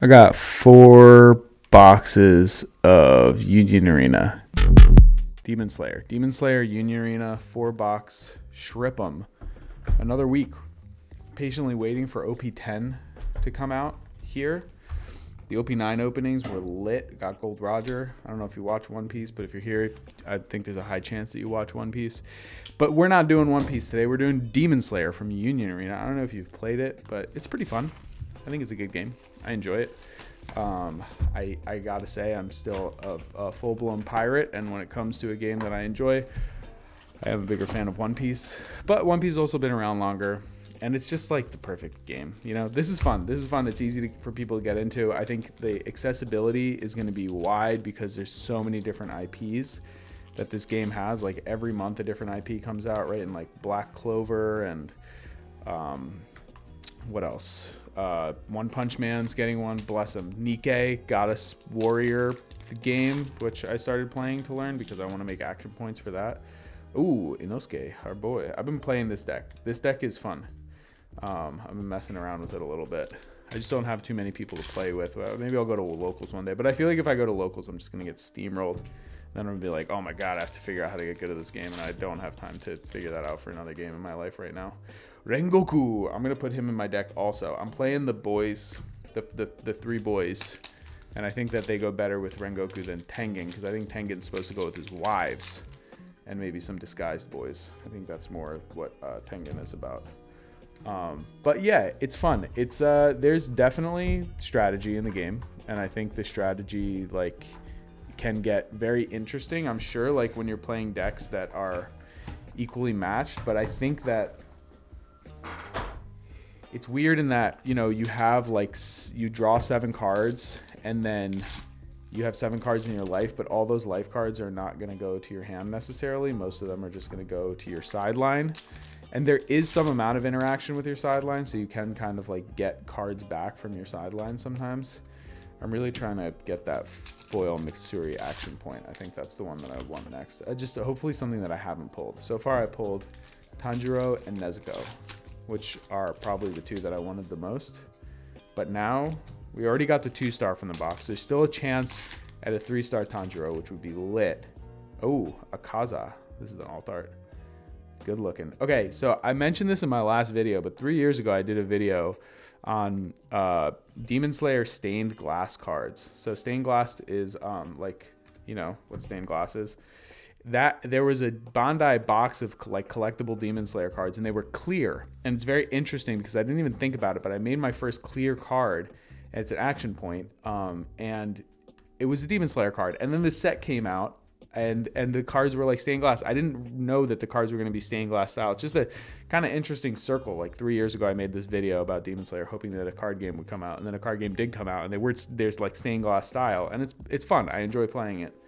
I got 4 boxes of Union Arena. Demon Slayer, Union Arena, 4-box, shripm. Another week. Patiently waiting for OP10 to come out here. The OP9 openings were lit. Got Gold Roger. I don't know if you watch One Piece, but if you're here, I think there's a high chance that you watch One Piece. But we're not doing One Piece today. We're doing Demon Slayer from Union Arena. I don't know if you've played it, but it's pretty fun. I think it's a good game. I enjoy it. I gotta say, I'm still a full-blown pirate, and when it comes to a game that I enjoy, I am a bigger fan of One Piece. But One Piece has also been around longer, and it's just like the perfect game. You know, this is fun. It's easy for people to get into. I think the accessibility is going to be wide because there's so many different IPs that this game has. Like every month a different IP comes out, right? And like Black Clover and what else? One Punch Man's getting one, bless him. Nikke got a Warrior game, which I started playing to learn because I want to make action points for that. Ooh, Inosuke, our boy. I've been playing this deck. This deck is fun. I've been messing around with it a little bit. I just don't have too many people to play with. Maybe I'll go to locals one day. But I feel like if I go to locals, I'm just going to get steamrolled. Then I'm going to be like, oh my god, I have to figure out how to get good at this game. And I don't have time to figure that out for another game in my life right now. Rengoku. I'm going to put him in my deck also. I'm playing the boys, the 3 boys. And I think that they go better with Rengoku than Tengen. Because I think Tengen's supposed to go with his wives. And maybe some disguised boys. I think that's more what Tengen is about. But yeah, it's fun. It's there's definitely strategy in the game, and I think the strategy like can get very interesting. I'm sure like when you're playing decks that are equally matched, but I think that it's weird in that, you know, you have like you draw 7 cards and then you have 7 cards in your life, but all those life cards are not going to go to your hand necessarily. Most of them are just going to go to your sideline. And there is some amount of interaction with your sideline, so you can kind of like get cards back from your sideline sometimes. I'm really trying to get that foil Mitsuri action point. I think that's the one that I want next. Just hopefully something that I haven't pulled. So far I pulled Tanjiro and Nezuko, which are probably the 2 that I wanted the most. But now we already got the 2-star from the box. There's still a chance at a 3-star Tanjiro, which would be lit. Oh, Akaza. This is an alt art. Good looking. Okay, so I mentioned this in my last video, but 3 years ago I did a video on Demon Slayer stained glass cards. So stained glass is like, you know what stained glass is. That there was a Bandai box of like collectible Demon Slayer cards, and they were clear. And it's very interesting because I didn't even think about it, but I made my first clear card, and it's an action point, and it was a Demon Slayer card. And then the set came out, and the cards were like stained glass. I didn't know that the cards were going to be stained glass style. It's just a kind of interesting circle. Like 3 years ago, I made this video about Demon Slayer, hoping that a card game would come out, and then a card game did come out, and there's like stained glass style, and it's fun. I enjoy playing it,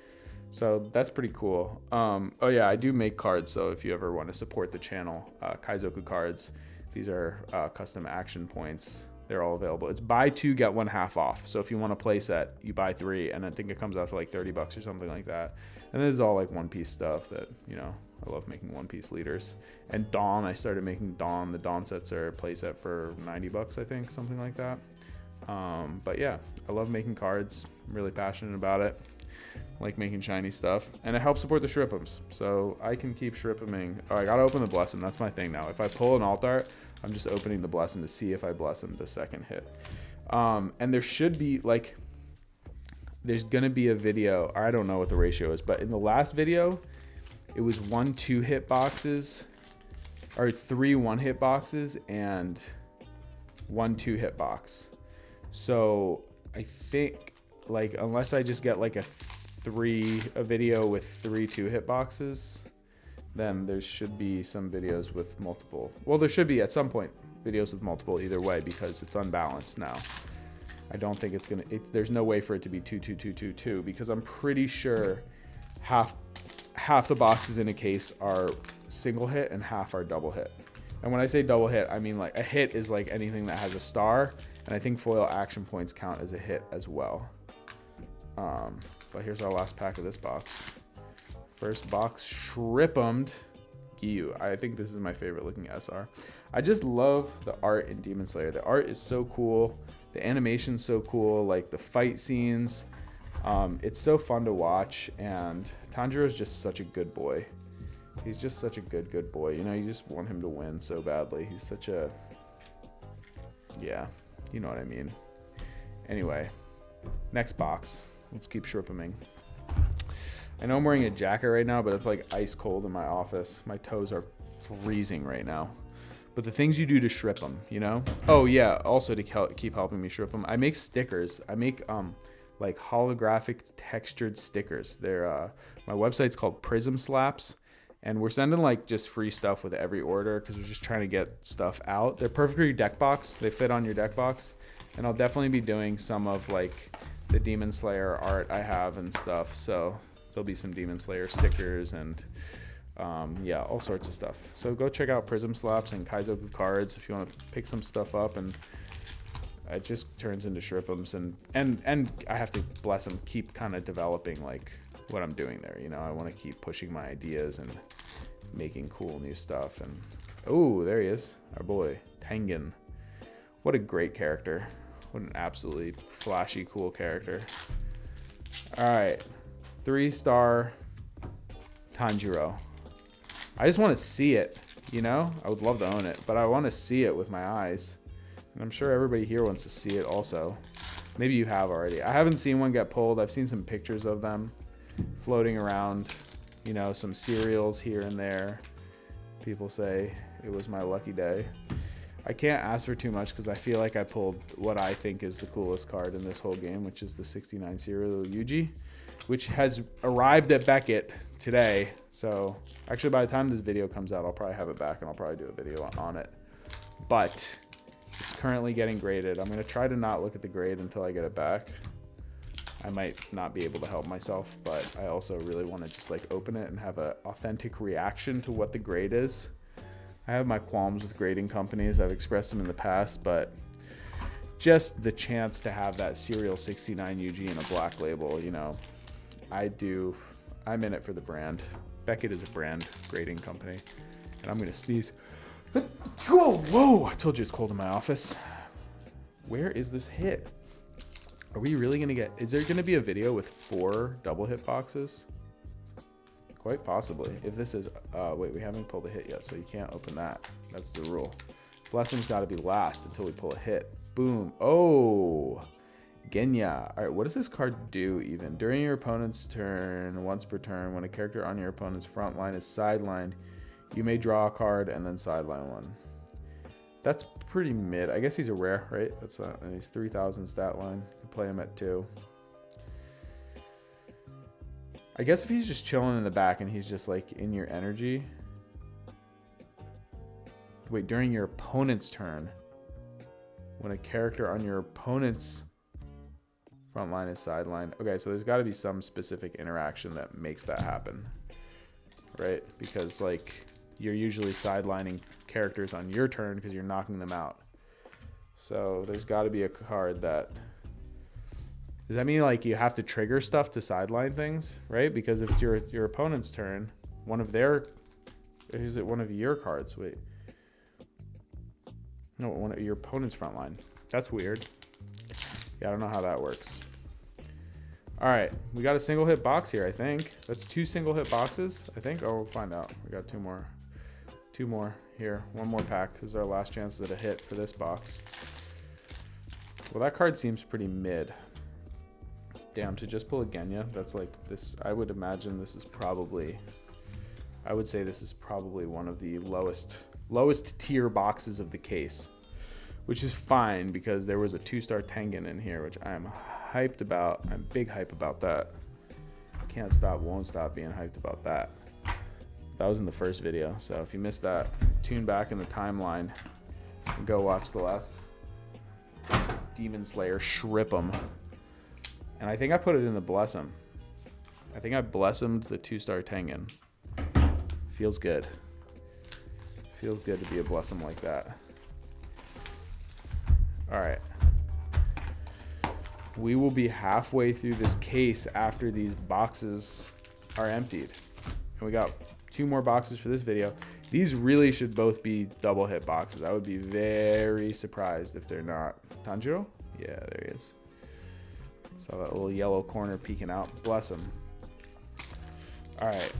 so that's pretty cool. Oh yeah, I do make cards, so if you ever want to support the channel, Kaizoku cards. These are custom action points. They're all available. It's buy 2 get 1 half off. So if you want a play set, you buy 3, and I think it comes out to like $30 or something like that. And this is all like One Piece stuff that, you know, I love making One Piece leaders. And Dawn, I started making Dawn. The Dawn sets are a play set for $90, I think, something like that. But yeah, I love making cards. I'm really passionate about it. I like making shiny stuff, and it helps support the shripims, so I can keep shripiming. Oh, I gotta open the blessing. That's my thing now. If I pull an alt art, I'm just opening the blessing to see if I bless him the second hit. And there should be like, there's gonna be a video. I don't know what the ratio is, but in the last video, it was 1 2-hit boxes, or 3 1-hit boxes, and 1 2-hit box. So I think like unless I just get like a video with 3 2-hit boxes, then there should be some videos with multiple. Well, there should be at some point videos with multiple either way because it's unbalanced now. I don't think it's gonna. There's no way for it to be 2 2 2 2 2 because I'm pretty sure half the boxes in a case are single hit and half are double hit. And when I say double hit, I mean like a hit is like anything that has a star, and I think foil action points count as a hit as well. But here's our last pack of this box. First box, shripmed Giyu. I think this is my favorite looking SR. I just love the art in Demon Slayer. The art is so cool. The animation's so cool, like the fight scenes. It's so fun to watch, and Tanjiro's just such a good boy. He's just such a good boy. You know, you just want him to win so badly. He's such a, yeah, you know what I mean. Anyway, next box. Let's keep shripming. I know I'm wearing a jacket right now, but it's like ice cold in my office. My toes are freezing right now. But the things you do to shrip them, you know? Oh yeah, also to keep helping me shrip them, I make stickers. I make like holographic textured stickers. They're my website's called Prism Slaps, and we're sending like just free stuff with every order because we're just trying to get stuff out. They're perfect for your deck box. They fit on your deck box, and I'll definitely be doing some of like the Demon Slayer art I have and stuff. So there'll be some Demon Slayer stickers and yeah, all sorts of stuff. So go check out Prism Slaps and Kaizoku cards if you want to pick some stuff up, and it just turns into shripums, and I have to, bless them, keep kind of developing like what I'm doing there. You know, I want to keep pushing my ideas and making cool new stuff. And oh, there he is, our boy Tengen. What a great character. What an absolutely flashy, cool character. All right, 3-star Tanjiro. I just want to see it, you know? I would love to own it, but I want to see it with my eyes. And I'm sure everybody here wants to see it also. Maybe you have already. I haven't seen one get pulled. I've seen some pictures of them floating around, you know, some cereals here and there. People say it was my lucky day. I can't ask for too much because I feel like I pulled what I think is the coolest card in this whole game, which is the 69 Cereal Yuji, which has arrived at Beckett today. So actually, by the time this video comes out, I'll probably have it back and I'll probably do a video on it. But it's currently getting graded. I'm going to try to not look at the grade until I get it back. I might not be able to help myself, but I also really want to just like open it and have an authentic reaction to what the grade is. I have my qualms with grading companies. I've expressed them in the past, but just the chance to have that Serial 69 UG in a black label, you know, I'm in it for the brand. Beckett is a brand grading company, and I'm going to sneeze. Whoa, I told you it's cold in my office. Where is this hit? Are we really going to get, is there going to be a video with 4 double hit boxes? Quite possibly. If this is, wait, we haven't pulled a hit yet, so you can't open that. That's the rule. Blessing's got to be last until we pull a hit. Boom. Oh, Genya. All right, what does this card do even? During your opponent's turn, once per turn, when a character on your opponent's front line is sidelined, you may draw a card and then sideline one. That's pretty mid. I guess he's a rare, right? That's and he's 3,000 stat line. You can play him at 2. I guess if he's just chilling in the back and he's just like in your energy. Wait, during your opponent's turn, when a character on your opponent's front line is sidelined. Okay, so there's got to be some specific interaction that makes that happen, right? Because like you're usually sidelining characters on your turn because you're knocking them out. So there's got to be a card that, does that mean like you have to trigger stuff to sideline things, right? Because if it's your opponent's turn, is it one of your cards? Wait. No, one of your opponent's front line. That's weird. Yeah, I don't know how that works. All right, we got a single hit box here, I think. That's 2 single hit boxes, I think. Oh, we'll find out. We got 2 more. 2 more here. 1 more pack. This is our last chance at a hit for this box. Well, that card seems pretty mid. Damn, to just pull a Genya, that's like this. I would imagine this is probably, I would say this is probably one of the lowest tier boxes of the case, which is fine because there was a 2-star Tengen in here, which I am hyped about. I'm big hype about that. Can't stop, won't stop being hyped about that. That was in the first video, so if you missed that, tune back in the timeline and go watch the last Demon Slayer Shrip'em. And I think I put it in the Bless'em. I think I Bless'emed the 2-star Tengen. Feels good. Feels good to be a Bless'em like that. All right. We will be halfway through this case after these boxes are emptied. And we got 2 more boxes for this video. These really should both be double hit boxes. I would be very surprised if they're not. Tanjiro? Yeah, there he is. Saw that little yellow corner peeking out. Bless him. All right.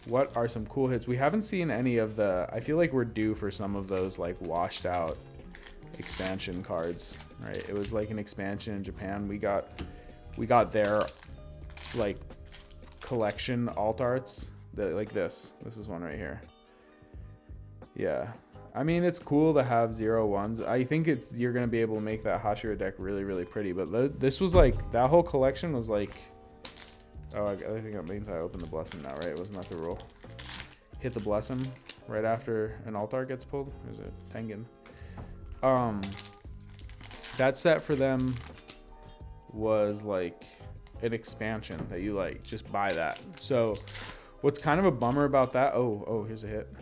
What are some cool hits? We haven't seen any of the... I feel like we're due for some of those like washed out expansion cards, right? It was like an expansion in Japan. We got their like collection alt arts, like this is one right here. Yeah, I mean, it's cool to have 0-1s. I think you're gonna be able to make that Hashira deck really, really pretty, but this was like, that whole collection was like, oh, I think that means I opened the Blessing now, right? Wasn't that the rule? Hit the Blessing right after an alt art gets pulled. Or is it Tengen? That set for them was like an expansion that you like just buy that. So what's kind of a bummer about that, oh, here's a hit.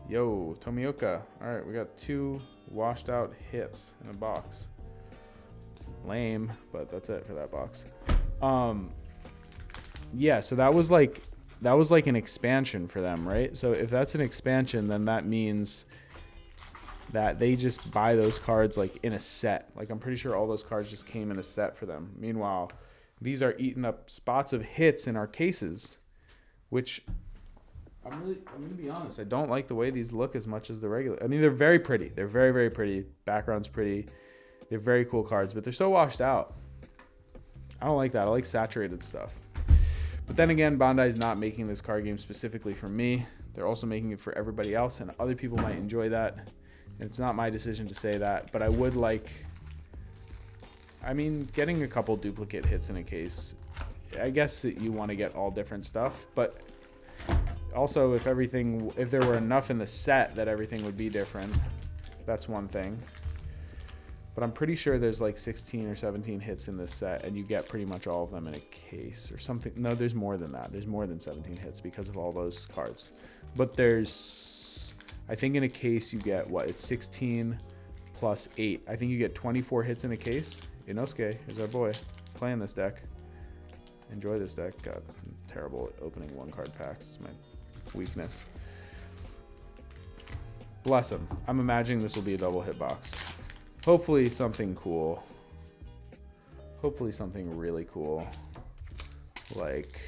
Yo, Tomioka. All right, we got 2 washed out hits in a box. Lame, but that's it for that box. Yeah, so that was like an expansion for them, right? So if that's an expansion, then that means that they just buy those cards like in a set. Like, I'm pretty sure all those cards just came in a set for them. Meanwhile, these are eating up spots of hits in our cases, which I'm gonna be honest, I don't like the way these look as much as the regular. I mean, they're very pretty. They're very, very pretty. Background's pretty. They're very cool cards, but they're so washed out. I don't like that. I like saturated stuff. But then again, Bandai's not making this card game specifically for me. They're also making it for everybody else, and other people might enjoy that. And it's not my decision to say that, but I would like, I mean, getting a couple duplicate hits in a case, I guess that you want to get all different stuff, but also if there were enough in the set that everything would be different, that's one thing. But I'm pretty sure there's like 16 or 17 hits in this set, and you get pretty much all of them in a case or something. No, there's more than that. There's more than 17 hits because of all those cards. But I think in a case you get, what, it's 16 plus 8. I think you get 24 hits in a case. Inosuke is our boy playing this deck. Enjoy this deck. God, I'm terrible at opening 1-card packs. It's my weakness. Bless him. I'm imagining this will be a double hit box. Hopefully something cool. Hopefully something really cool. Like,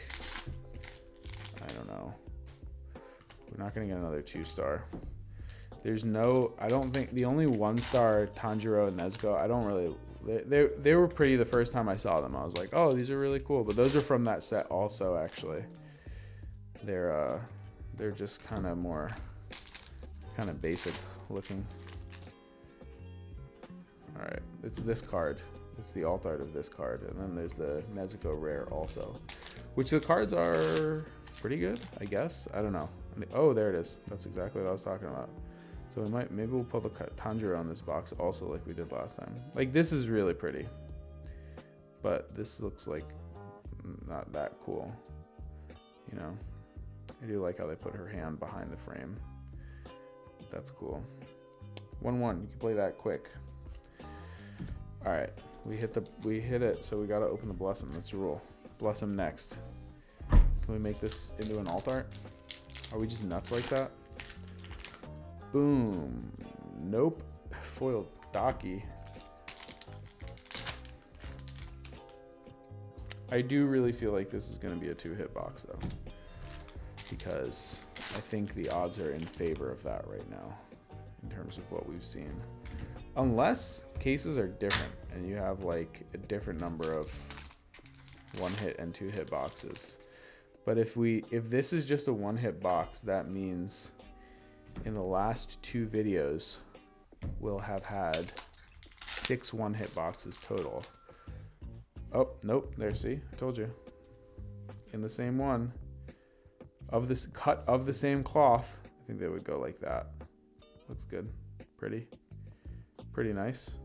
I don't know. We're not going to get another 2-star. There's no, I don't think, the only 1-star Tanjiro and Nezuko, I don't really, they were pretty the first time I saw them. I was like, oh, these are really cool. But those are from that set also, actually. They're just kind of more, kind of basic looking. All right, it's this card. It's the alt art of this card. And then there's the Nezuko rare also, which the cards are pretty good, I guess. I don't know. Oh, there it is. That's exactly what I was talking about. So maybe we'll pull the Tanjiro on this box also, like we did last time. Like, this is really pretty, but this looks like not that cool. You know, I do like how they put her hand behind the frame. That's cool. 1-1. You can play that quick. All right, we hit it. So we gotta open the Blossom. That's the rule. Blossom next. Can we make this into an alt art? Are we just nuts like that? Boom. Nope. Foiled Daki. I do really feel like this is going to be a 2-hit box, though, because I think the odds are in favor of that right now in terms of what we've seen. Unless cases are different and you have like a different number of 1-hit and 2-hit boxes. But if this is just a 1-hit box, that means in the last 2 videos, we'll have had 6 1-hit boxes total. Oh, nope. There, see? I told you. In the same one. Of this cut of the same cloth, I think they would go like that. Looks good. Pretty. Pretty nice.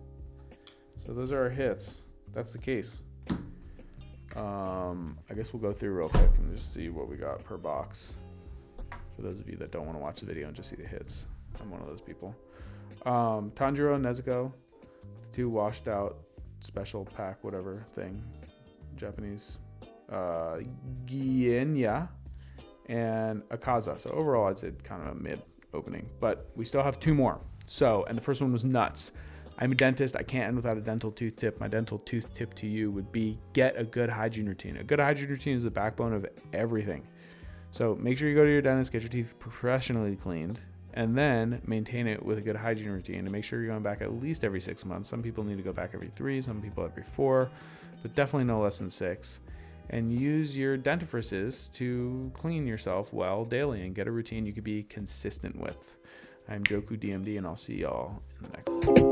So those are our hits. That's the case. I guess we'll go through real quick and just see what we got per box. For those of you that don't want to watch the video and just see the hits. I'm one of those people. Tanjiro and Nezuko, 2 washed out special pack, whatever thing. Japanese. Genya and Akaza. So overall, I'd say kind of a mid opening. But we still have 2 more. So, and the first one was nuts. I'm a dentist. I can't end without a dental tooth tip. My dental tooth tip to you would be get a good hygiene routine. A good hygiene routine is the backbone of everything. So make sure you go to your dentist, get your teeth professionally cleaned, and then maintain it with a good hygiene routine, and make sure you're going back at least every 6 months. Some people need to go back every 3, some people every 4, but definitely no less than 6. And use your dentifrices to clean yourself well daily and get a routine you can be consistent with. I'm Joku DMD, and I'll see y'all in the next one.